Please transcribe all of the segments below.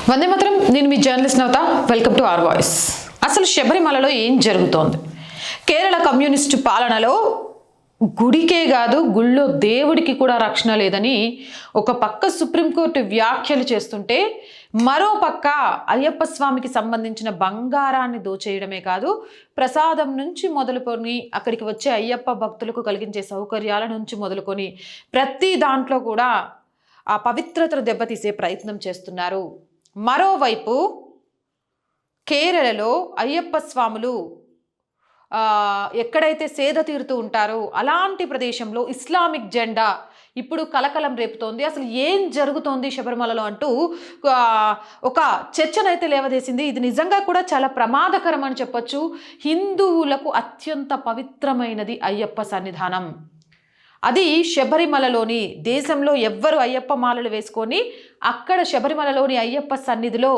వందే మాత్రం. నేను మీ journalist Navatha. Welcome to our voice. అసలు శబరిమలలో ఏం జరుగుతోంది? కేరళ కమ్యూనిస్టు పాలనలో గుడికే కాదు, గుళ్ళో దేవుడికి కూడా రక్షణ లేదని ఒక పక్క సుప్రీంకోర్టు వ్యాఖ్యలు చేస్తుంటే, మరో పక్క అయ్యప్ప స్వామికి సంబంధించిన బంగారాన్ని దోచేయడమే కాదు, ప్రసాదం నుంచి మొదలుకొని అక్కడికి వచ్చే అయ్యప్ప భక్తులకు కలిగించే సౌకర్యాల నుంచి మొదలుకొని ప్రతి దాంట్లో కూడా ఆ పవిత్రతను దెబ్బతీసే ప్రయత్నం చేస్తున్నారు. మరోవైపు కేరళలో అయ్యప్ప స్వాములు ఎక్కడైతే సేద తీరుతూ ఉంటారో అలాంటి ప్రదేశంలో ఇస్లామిక్ జెండా ఇప్పుడు కలకలం రేపుతోంది. అసలు ఏం జరుగుతోంది శబరిమలలో అంటూ ఒక చర్చనైతే లేవదీసింది. ఇది నిజంగా కూడా చాలా ప్రమాదకరం అని చెప్పొచ్చు. హిందువులకు అత్యంత పవిత్రమైనది అయ్యప్ప సన్నిధానం. అది శబరిమలలోని, దేశంలో ఎవ్వరు అయ్యప్ప మాలలు వేసుకొని అక్కడ శబరిమలలోని అయ్యప్ప సన్నిధిలో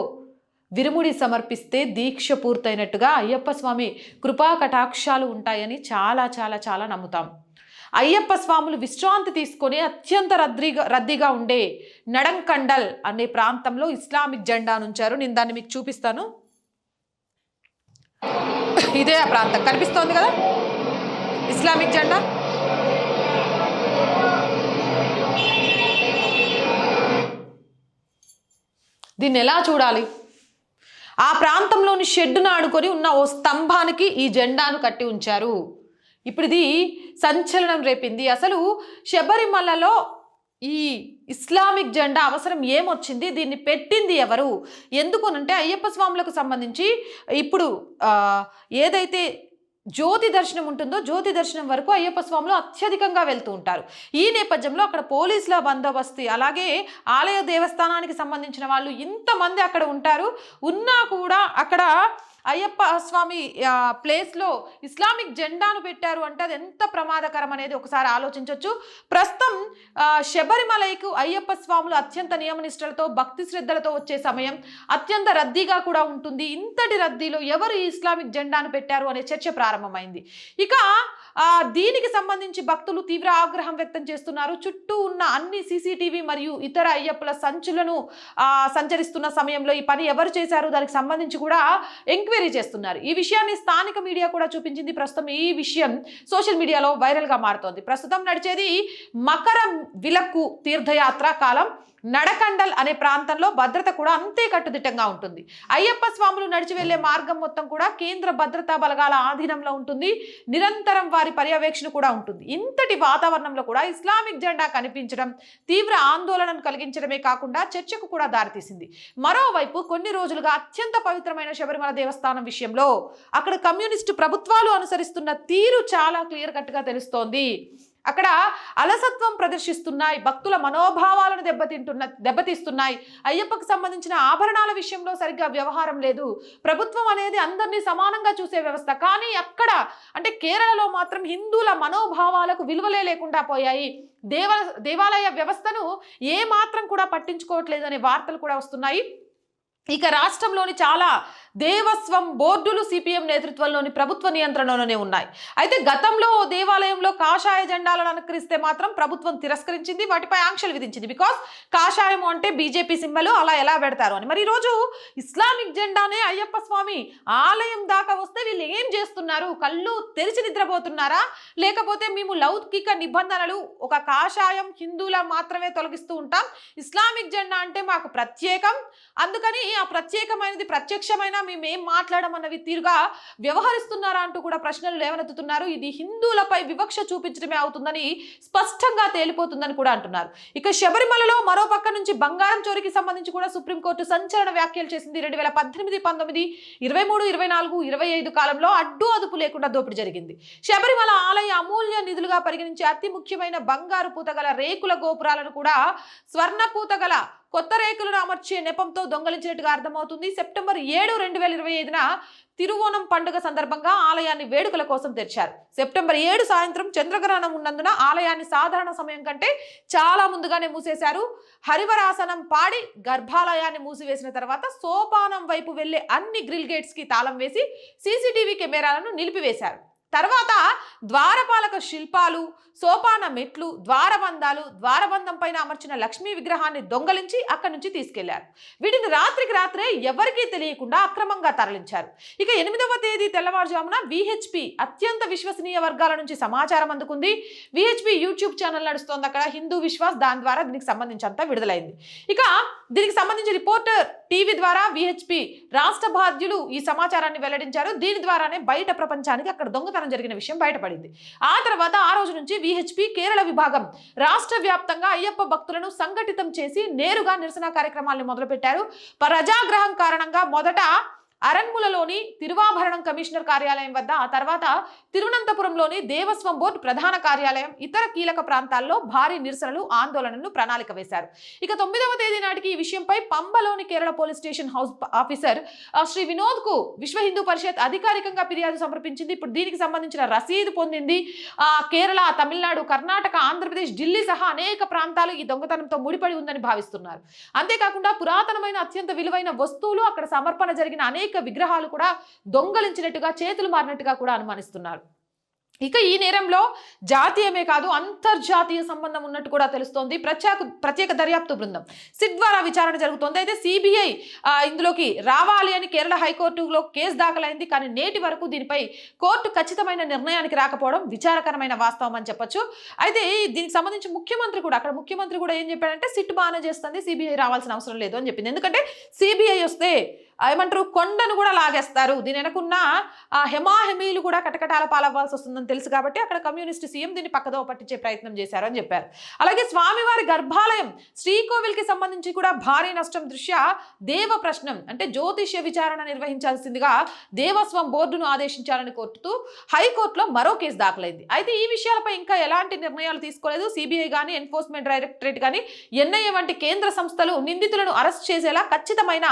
విరుముడి సమర్పిస్తే దీక్ష పూర్తయినట్టుగా అయ్యప్ప స్వామి కృపా కటాక్షాలు ఉంటాయని చాలా చాలా చాలా నమ్ముతాం. అయ్యప్ప స్వాములు విశ్రాంతి తీసుకొని అత్యంత రద్దీగా ఉండే నడంకండల్ అనే ప్రాంతంలో ఇస్లామిక్ జెండా నుంచారు. నేను దాన్ని మీకు చూపిస్తాను. ఇదే ఆ ప్రాంతం కనిపిస్తోంది కదా, ఇస్లామిక్ జెండా. దీన్ని ఎలా చూడాలి? ఆ ప్రాంతంలోని షెడ్డును ఆడుకొని ఉన్న ఓ స్తంభానికి ఈ జెండాను కట్టి ఉంచారు. ఇప్పుడు ఇది సంచలనం రేపింది. అసలు శబరిమలలో ఈ ఇస్లామిక్ జెండా అవసరం ఏమొచ్చింది? దీన్ని పెట్టింది ఎవరు? ఎందుకునంటే అయ్యప్ప స్వాములకు సంబంధించి ఇప్పుడు ఏదైతే జ్యోతి దర్శనం ఉంటుందో, జ్యోతి దర్శనం వరకు అయ్యప్ప స్వాములు అత్యధికంగా వెళ్తూ ఉంటారు. ఈ నేపథ్యంలో అక్కడ పోలీసుల బందోబస్తు, అలాగే ఆలయ దేవస్థానానికి సంబంధించిన వాళ్ళు ఇంతమంది అక్కడ ఉంటారు. ఉన్నా కూడా అక్కడ అయ్యప్ప స్వామి ప్లేస్లో ఇస్లామిక్ జెండాను పెట్టారు అంటే అది ఎంత ప్రమాదకరం అనేది ఒకసారి ఆలోచించవచ్చు. ప్రస్తుతం శబరిమలైకు అయ్యప్ప స్వాములు అత్యంత నియమనిష్టలతో, భక్తి శ్రద్ధలతో వచ్చే సమయం, అత్యంత రద్దీగా కూడా ఉంటుంది. ఇంతటి రద్దీలో ఎవరు ఈ ఇస్లామిక్ జెండాను పెట్టారు అనే చర్చ ప్రారంభమైంది. ఇక దీనికి సంబంధించి భక్తులు తీవ్ర ఆగ్రహం వ్యక్తం చేస్తున్నారు. చుట్టూ ఉన్న అన్ని సీసీటీవీ మరియు ఇతర అయ్యప్పల సంచులను సంచరిస్తున్న సమయంలో ఈ పని ఎవరు చేశారు దానికి సంబంధించి కూడా ఎంక్వైరీ చేస్తున్నారు. ఈ విషయాన్ని స్థానిక మీడియా కూడా చూపించింది. ప్రస్తుతం ఈ విషయం సోషల్ మీడియాలో వైరల్గా మారుతోంది. ప్రస్తుతం నడిచేది మకర విలక్కు తీర్థయాత్ర కాలం. నడకండల్ అనే ప్రాంతంలో భద్రత కూడా అంతే కట్టుదిట్టంగా ఉంటుంది. అయ్యప్ప స్వాములు నడిచి వెళ్లే మార్గం మొత్తం కూడా కేంద్ర భద్రతా బలగాల ఆధీనంలో ఉంటుంది. నిరంతరం వారి పర్యవేక్షణ కూడా ఉంటుంది. ఇంతటి వాతావరణంలో కూడా ఇస్లామిక్ జెండా కనిపించడం తీవ్ర ఆందోళనను కలిగించడమే కాకుండా చర్చకు కూడా దారితీసింది. మరోవైపు కొన్ని రోజులుగా అత్యంత పవిత్రమైన శబరిమల దేవస్థానం విషయంలో అక్కడ కమ్యూనిస్టు ప్రభుత్వాలు అనుసరిస్తున్న తీరు చాలా క్లియర్ కట్గా తెలుస్తోంది. అక్కడ అలసత్వం ప్రదర్శిస్తున్నాయి, భక్తుల మనోభావాలను దెబ్బతీస్తున్నాయి. అయ్యప్పకు సంబంధించిన ఆభరణాల విషయంలో సరిగ్గా వ్యవహారం లేదు. ప్రభుత్వం అనేది అందరినీ సమానంగా చూసే వ్యవస్థ. కానీ అక్కడ అంటే కేరళలో మాత్రం హిందువుల మనోభావాలకు విలువలే లేకుండా పోయాయి. దేవాలయ వ్యవస్థను ఏ మాత్రం కూడా పట్టించుకోవట్లేదు అనే వార్తలు కూడా వస్తున్నాయి. ఇక రాష్ట్రంలోని చాలా దేవస్వం బోర్డులు సిపిఎం నేతృత్వంలోని ప్రభుత్వ నియంత్రణలోనే ఉన్నాయి. అయితే గతంలో దేవాలయంలో కాషాయ జెండాలను అనుకరిస్తే మాత్రం ప్రభుత్వం తిరస్కరించింది, వాటిపై ఆంక్షలు విధించింది. బికాస్ కాషాయం అంటే బీజేపీ సింబల్, అలా ఎలా పెడతారు అని. మరి ఈరోజు ఇస్లామిక్ జెండానే అయ్యప్ప స్వామి ఆలయం దాకా వస్తే వీళ్ళు ఏం చేస్తున్నారు? కళ్ళు తెరిచి నిద్రపోతున్నారా? లేకపోతే మేము లౌకిక నిబంధనలు, ఒక కాషాయం హిందువుల మాత్రమే తొలగిస్తూ ఉంటాం, ఇస్లామిక్ జెండా అంటే మాకు ప్రత్యేకం, అందుకని ఆ ప్రత్యేకమైనది ప్రత్యక్షమైన మేమేం మాట్లాడమన్నవి తీరుగా వ్యవహరిస్తున్నారా అంటూ కూడా ప్రశ్నలు లేవనెత్తుతున్నారు. ఇది హిందువులపై వివక్ష చూపించడమే అవుతుందని స్పష్టంగా తేలిపోతుందని కూడా అంటున్నారు. ఇక శబరిమలలో మరో పక్క నుంచి బంగారం చోరీకి సంబంధించి కూడా సుప్రీంకోర్టు సంచలన వ్యాఖ్యలు చేసింది. 2018, 19, 23, 24, 25 కాలంలో అడ్డు అదుపు లేకుండా దోపిడీ జరిగింది. శబరిమల ఆలయ అమూల్య నిధులుగా పరిగణించే అతి ముఖ్యమైన బంగారు పూతగల రేకుల గోపురాలను కూడా స్వర్ణ పూతగల కొత్త రేకులను అమర్చే నెపంతో దొంగలించినట్టుగా అర్థమవుతుంది. సెప్టెంబర్ 7, 2025న తిరువోణం పండుగ సందర్భంగా ఆలయాన్ని వేడుకల కోసం తెరిచారు. సెప్టెంబర్ 7 సాయంత్రం చంద్రగ్రహణం ఉన్నందున ఆలయాన్ని సాధారణ సమయం కంటే చాలా ముందుగానే మూసేశారు. హరివరాసనం పాడి గర్భాలయాన్ని మూసివేసిన తర్వాత సోపానం వైపు వెళ్లే అన్ని గ్రిల్ గేట్స్ కి తాళం వేసి సీసీటీవీ కెమెరాలను నిలిపివేశారు. తర్వాత ద్వారపాలక శిల్పాలు, సోపాన మెట్లు, ద్వారబంధాలు, ద్వారబంధం పైన అమర్చిన లక్ష్మీ విగ్రహాన్ని దొంగలించి అక్కడి నుంచి తీసుకెళ్లారు. వీటిని రాత్రికి రాత్రే ఎవరికీ తెలియకుండా అక్రమంగా తరలించారు. ఇక 8వ తేదీ తెల్లవారుజామున విహెచ్పి అత్యంత విశ్వసనీయ వర్గాల నుంచి సమాచారం అందుకుంది. విహెచ్పి యూట్యూబ్ ఛానల్ నడుస్తోంది అక్కడ, హిందూ విశ్వాస్, దాని ద్వారా దీనికి సంబంధించి అంతా విడుదలైంది. ఇక దీనికి సంబంధించి రిపోర్టర్ టీవీ ద్వారా విహెచ్పి రాష్ట్ర బాధ్యులు ఈ సమాచారాన్ని వెల్లడించారు. దీని ద్వారానే బయట ప్రపంచానికి అక్కడ దొంగతనం జరిగిన విషయం బయటపడింది. ఆ తర్వాత ఆ రోజు నుంచి విహెచ్పి కేరళ విభాగం రాష్ట్ర వ్యాప్తంగా అయ్యప్ప భక్తులను సంఘటితం చేసి నేరుగా నిరసన కార్యక్రమాలను మొదలుపెట్టారు. ప్రజాగ్రహం కారణంగా మొదట అరన్ములలోని తిరువాభరణం కమిషనర్ కార్యాలయం వద్ద, ఆ తర్వాత తిరువనంతపురంలోని దేవస్వం బోర్డు ప్రధాన కార్యాలయం, ఇతర కీలక ప్రాంతాల్లో భారీ నిరసనలు, ఆందోళనను ప్రణాళిక వేశారు. ఇక 9వ తేదీ నాటికి ఈ విషయంపై పంబలోని Kerala police station house officer Shri Vinod కు విశ్వ హిందూ పరిషత్ అధికారికంగా ఫిర్యాదు సమర్పించింది. ఇప్పుడు దీనికి సంబంధించిన రసీదు పొందింది. కేరళ, తమిళనాడు, కర్ణాటక, ఆంధ్రప్రదేశ్, ఢిల్లీ సహా అనేక ప్రాంతాలు ఈ దొంగతనంతో ముడిపడి ఉందని భావిస్తున్నారు. అంతేకాకుండా పురాతనమైన అత్యంత విలువైన వస్తువులు, అక్కడ సమర్పణ జరిగిన అనేక విగ్రహాలు కూడా దొంగలించినట్టుగా, చేతులు మారినట్టుగా కూడా అనుమానిస్తున్నారు. ఇక ఈ నేరంలో జాతీయమే కాదు అంతర్జాతీయ సంబంధం ఉన్నట్టు కూడా తెలుస్తోంది. ప్రత్యేక దర్యాప్తు బృందం సిట్ ద్వారా విచారణ జరుగుతోంది. అయితే సిబిఐ ఇందులోకి రావాలి అని కేరళ హైకోర్టులో కేసు దాఖలైంది. కానీ నేటి వరకు దీనిపై కోర్టు ఖచ్చితమైన నిర్ణయానికి రాకపోవడం విచారకరమైన వాస్తవం అని చెప్పొచ్చు. అయితే దీనికి సంబంధించి ముఖ్యమంత్రి కూడా ఏం చెప్పాడంటే సిట్ బాగానే చేస్తుంది, సిబిఐ రావాల్సిన అవసరం లేదు అని చెప్పింది. ఎందుకంటే సిబిఐ వస్తే ఏమంటారు, కొండను కూడా లాగేస్తారు, దీని వెనకున్న హెమాహెమీలు కూడా కటకటాల పాలవ్వాల్సి వస్తుందని తెలుసు కాబట్టి అక్కడ కమ్యూనిస్ట్ సీఎం దీన్ని పక్కదో పట్టించే ప్రయత్నం చేశారు అని చెప్పారు. అలాగే స్వామివారి గర్భాలయం శ్రీకోవిల్కి సంబంధించి కూడా భారీ నష్టం దృష్ట్యా దేవ ప్రశ్నం అంటే జ్యోతిష్య విచారణ నిర్వహించాల్సిందిగా దేవస్వం బోర్డును ఆదేశించాలని కోరుతూ హైకోర్టులో మరో కేసు దాఖలైంది. అయితే ఈ విషయాలపై ఇంకా ఎలాంటి నిర్ణయాలు తీసుకోలేదు. సిబిఐ కానీ, ఎన్ఫోర్స్మెంట్ డైరెక్టరేట్ కానీ, ఎన్ఐఏ వంటి కేంద్ర సంస్థలు నిందితులను అరెస్ట్ చేసేలా ఖచ్చితమైన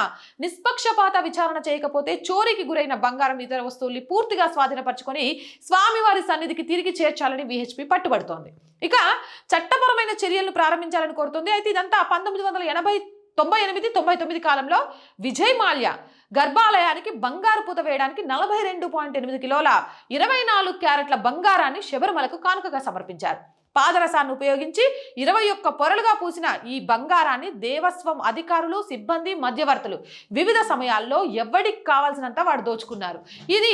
నిష్పక్షపాత విచారణ చేయకపోతే చోరీకి గురైన బంగారం, ఇతర వస్తువుల్ని పూర్తిగా స్వాధీనపరచుకొని స్వామివారి సన్నిధికి తిరిగి చేర్చాలని విహెచ్పి పట్టుబడుతోంది. ఇక చట్టపరమైన చర్యలను ప్రారంభించాలని కోరుతోంది. అయితే ఇదంతా 1998-99 కాలంలో విజయ్ మాల్యా గర్భాలయానికి బంగారు పూత వేయడానికి 42.8 కిలోల 24 క్యారెట్ల బంగారాన్ని శబరిమలకు కానుకగా సమర్పించారు. పాదరసాన్ని ఉపయోగించి 21 పొరలుగా పూసిన ఈ బంగారాన్ని దేవస్వం అధికారులు, సిబ్బంది, మధ్యవర్తులు వివిధ సమయాల్లో ఎవడికి కావాల్సినంత వాడు దోచుకున్నారు. ఇది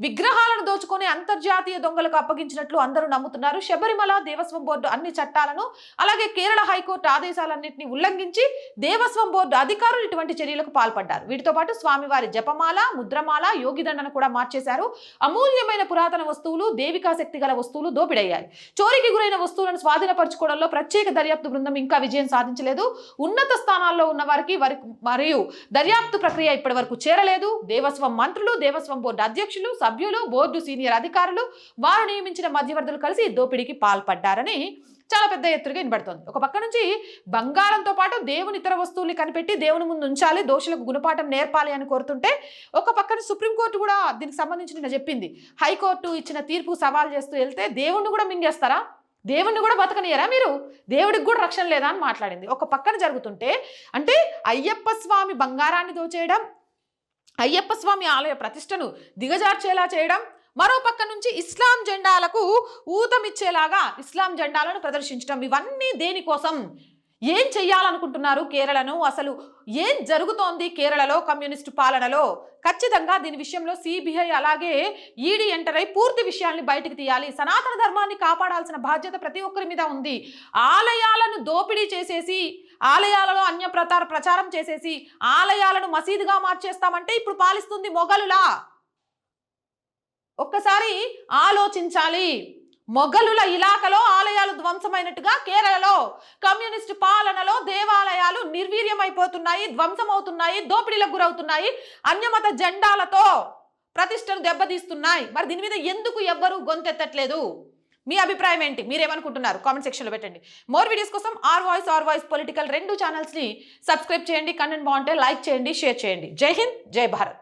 విగ్రహాలను దోచుకొని అంతర్జాతీయ దొంగలకు అప్పగించినట్లు అందరూ నమ్ముతున్నారు. శబరిమల దేవస్వం బోర్డు అన్ని చట్టాలను, అలాగే కేరళ హైకోర్టు ఆదేశాలన్నింటినీ ఉల్లంఘించి దేవస్వం బోర్డు అధికారులు ఇటువంటి చర్యలకు పాల్పడ్డారు. వీటితో పాటు స్వామివారి జపమాల, ముద్రమాల, యోగిదండను కూడా మార్చేశారు. అమూల్యమైన పురాతన వస్తువులు, దేవికా శక్తి గల వస్తువులు దోపిడయ్యాయి. చోరీకి గురైన వస్తువులను స్వాధీనపరచుకోవడంలో ప్రత్యేక దర్యాప్తు బృందం ఇంకా విజయం సాధించలేదు. ఉన్నత స్థానాల్లో ఉన్న వారికి మరియు దర్యాప్తు ప్రక్రియ ఇప్పటి వరకు చేరలేదు. దేవస్వం మంత్రులు, దేవస్వం బోర్డు అధ్యక్షులు, సభ్యులు, బోర్డు సీనియర్ అధికారులు, వారు నియమించిన మధ్యవర్తులు కలిసి దోపిడీకి పాల్పడ్డారని చాలా పెద్ద ఎత్తుగా వినబడుతోంది. ఒక పక్క నుంచి బంగారంతో పాటు దేవుని ఇతర వస్తువుల్ని కనిపెట్టి దేవుని ముందు ఉంచాలి, దోషులకు గుణపాఠం నేర్పాలి అని కోరుతుంటే, ఒక పక్కన సుప్రీంకోర్టు కూడా దీనికి సంబంధించి నిన్న చెప్పింది. హైకోర్టు ఇచ్చిన తీర్పు సవాల్ చేస్తూ వెళ్తే దేవుణ్ణి కూడా మింగేస్తారా, దేవుణ్ణి కూడా బతకనియరా మీరు, దేవుడికి కూడా రక్షణ లేదా అని మాట్లాడింది. ఒక పక్కన జరుగుతుంటే అంటే అయ్యప్ప స్వామి బంగారాన్ని దోచేయడం, అయ్యప్ప స్వామి ఆలయ ప్రతిష్టను దిగజార్చేలా చేయడం, మరో పక్క నుంచి ఇస్లాం జెండాలకు ఊతమిచ్చేలాగా ఇస్లాం జెండాలను ప్రదర్శించడం, ఇవన్నీ దేనికోసం, ఏం చెయ్యాలనుకుంటున్నారు కేరళను, అసలు ఏం జరుగుతోంది కేరళలో కమ్యూనిస్టు పాలనలో? ఖచ్చితంగా దీని విషయంలో సిబిఐ అలాగే ఈడీ ఎంటర్ అయి పూర్తి విషయాల్ని బయటకు తీయాలి. సనాతన ధర్మాన్ని కాపాడాల్సిన బాధ్యత ప్రతి ఒక్కరి మీద ఉంది. ఆలయాలను దోపిడీ చేసేసి, ఆలయాలలో అన్య ప్రచారం చేసేసి ఆలయాలను మసీదుగా మార్చేస్తామంటే ఇప్పుడు పాలిస్తుంది మొఘలులా? ఒక్కసారి ఆలోచించాలి. మొఘలుల ఇలాకలో ఆలయాలు ధ్వంసమైనట్టుగా కేరళలో కమ్యూనిస్టు పాలనలో దేవాలయాలు నిర్వీర్యమైపోతున్నాయి, ధ్వంసమవుతున్నాయి, దోపిడీలకు గురవుతున్నాయి, అన్యమత జెండాలతో ప్రతిష్టను దెబ్బతీస్తున్నాయి. మరి దీని మీద ఎందుకు ఎవ్వరూ గొంతెత్తట్లేదు? మీ అభిప్రాయం ఏంటి? మీరేమనుకుంటున్నారు? కామెంట్ సెక్షన్లో పెట్టండి. మోర్ వీడియోస్ కోసం ఆర్ వాయిస్ పొలిటికల్ 2 ఛానల్స్ని సబ్స్క్రైబ్ చేయండి. కంటెంట్ బాగుంటే లైక్ చేయండి, షేర్ చేయండి. జై హింద్, జై భారత్.